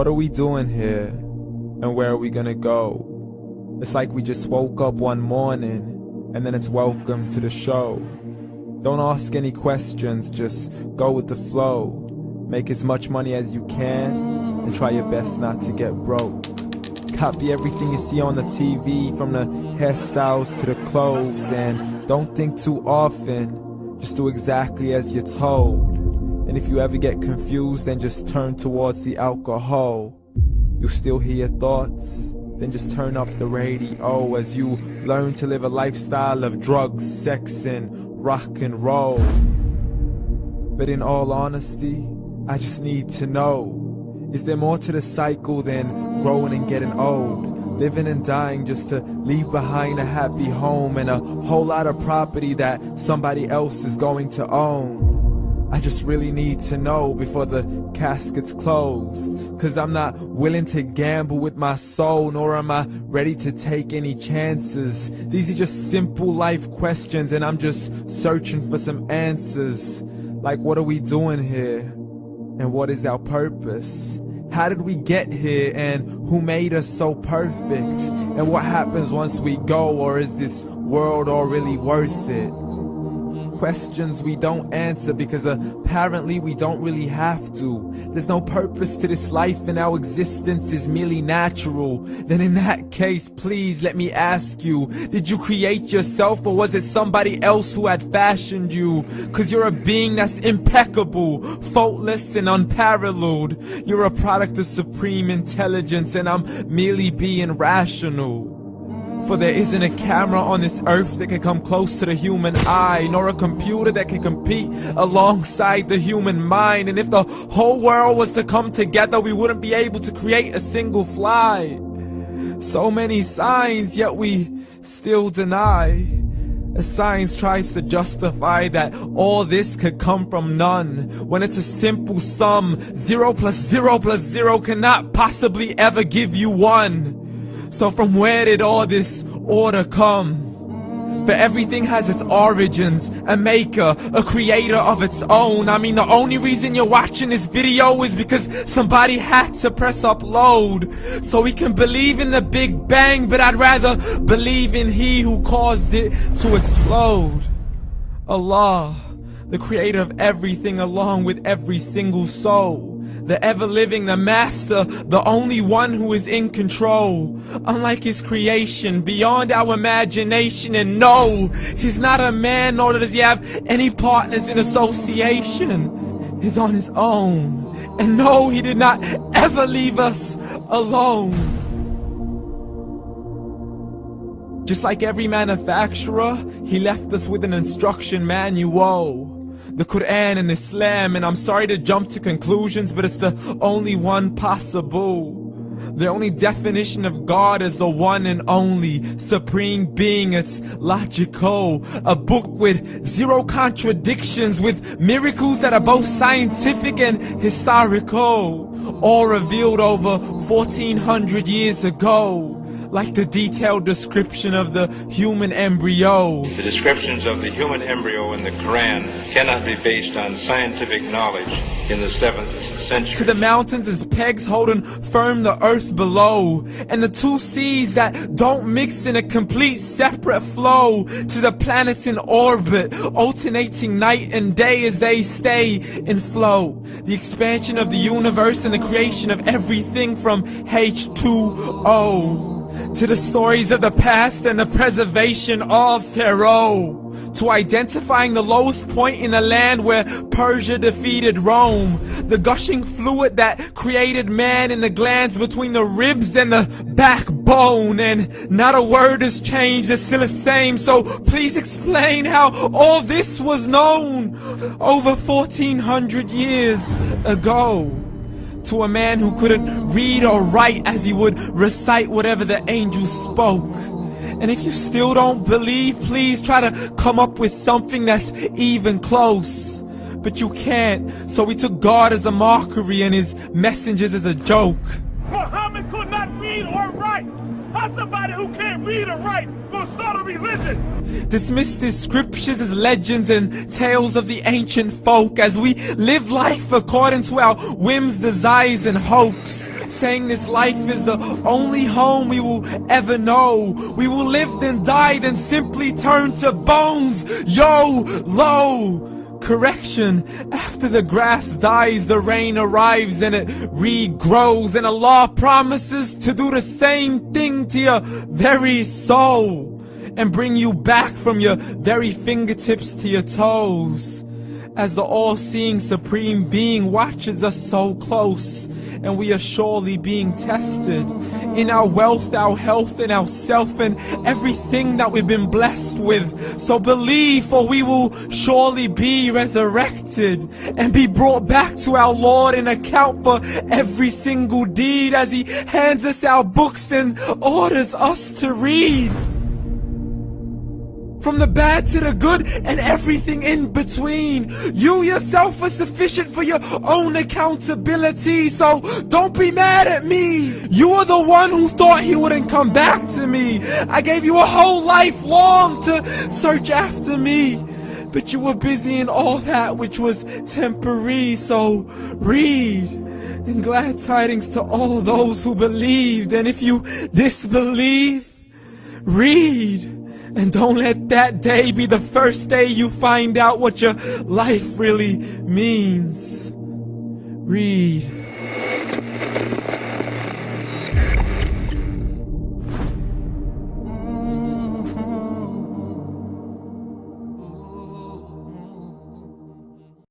What are we doing here? And where are we gonna go? It's like we just woke up one morning and then it's welcome to the show. Don't ask any questions, just go with the flow. Make as much money as you can and try your best not to get broke. Copy everything you see on the TV, from the hairstyles to the clothes, and don't think too often, just do exactly as you're told. And if you ever get confused, then just turn towards the alcohol. You still hear your thoughts? Then just turn up the radio as you learn to live a lifestyle of drugs, sex, and rock and roll. But in all honesty, I just need to know, is there more to the cycle than growing and getting old? Living and dying just to leave behind a happy home and a whole lot of property that somebody else is going to own. I just really need to know before the casket's closed, 'cause I'm not willing to gamble with my soul, nor am I ready to take any chances. These are just simple life questions and I'm just searching for some answers. Like, what are we doing here? And what is our purpose? How did we get here, and who made us so perfect? And what happens once we go, or is this world all really worth it? Questions we don't answer because apparently we don't really have to. There's no purpose to this life and our existence is merely natural. Then in that case, please let me ask you, did you create yourself, or was it somebody else who had fashioned you? 'Cause you're a being that's impeccable, faultless and unparalleled. You're a product of supreme intelligence and I'm merely being rational. For there isn't a camera on this earth that can come close to the human eye, nor a computer that can compete alongside the human mind. And if the whole world was to come together, we wouldn't be able to create a single fly. So many signs, yet we still deny. As science tries to justify that all this could come from none, when it's a simple sum. 0 plus 0 plus 0 cannot possibly ever give you 1. So from where did all this order come? For everything has its origins, a maker, a creator of its own. I mean, the only reason you're watching this video is because somebody had to press upload. So we can believe in the Big Bang, but I'd rather believe in He who caused it to explode. Allah, the creator of everything along with every single soul. The ever-living, the master, the only one who is in control. Unlike his creation, beyond our imagination. And no, he's not a man, nor does he have any partners in association. He's on his own. And no, he did not ever leave us alone. Just like every manufacturer, he left us with an instruction manual. The Quran and Islam, and I'm sorry to jump to conclusions, but it's the only one possible. The only definition of God is the one and only supreme being. It's logical, a book with 0 contradictions, with miracles that are both scientific and historical, all revealed over 1400 years ago. Like the detailed description of the human embryo. The descriptions of the human embryo in the Quran cannot be based on scientific knowledge in the 7th century. To the mountains as pegs holding firm the earth below, and the 2 seas that don't mix in a complete separate flow. To the planets in orbit, alternating night and day as they stay in flow. The expansion of the universe and the creation of everything from H2O. To the stories of the past and the preservation of Pharaoh. To identifying the lowest point in the land where Persia defeated Rome. The gushing fluid that created man in the glands between the ribs and the backbone. And not a word has changed, it's still the same. So please explain how all this was known over 1400 years ago. To a man who couldn't read or write, as he would recite whatever the angels spoke. And if you still don't believe, please try to come up with something that's even close. But you can't, so we took God as a mockery and his messengers as a joke. Muhammad could not read or write. How's somebody who can't read or write gonna start a religion? Dismiss his scriptures as legends and tales of the ancient folk, as we live life according to our whims, desires, and hopes. saying this life is the only home we will ever know. We will live then die, then simply turn to bones. YOLO! Correction, after the grass dies, the rain arrives and it regrows, and Allah promises to do the same thing to your very soul and bring you back from your very fingertips to your toes, as the all-seeing supreme being watches us so close, and we are surely being tested in our wealth, our health, and our self, and everything that we've been blessed with. So believe, for we will surely be resurrected and be brought back to our Lord and account for every single deed, as He hands us our books and orders us to read. From the bad to the good and everything in between. You yourself are sufficient for your own accountability, so don't be mad at me. You are the one who thought He wouldn't come back to me. I gave you a whole life long to search after me, but you were busy in all that which was temporary. So read, and glad tidings to all those who believed. And if you disbelieve, read. And don't let that day be the first day you find out what your life really means. Read.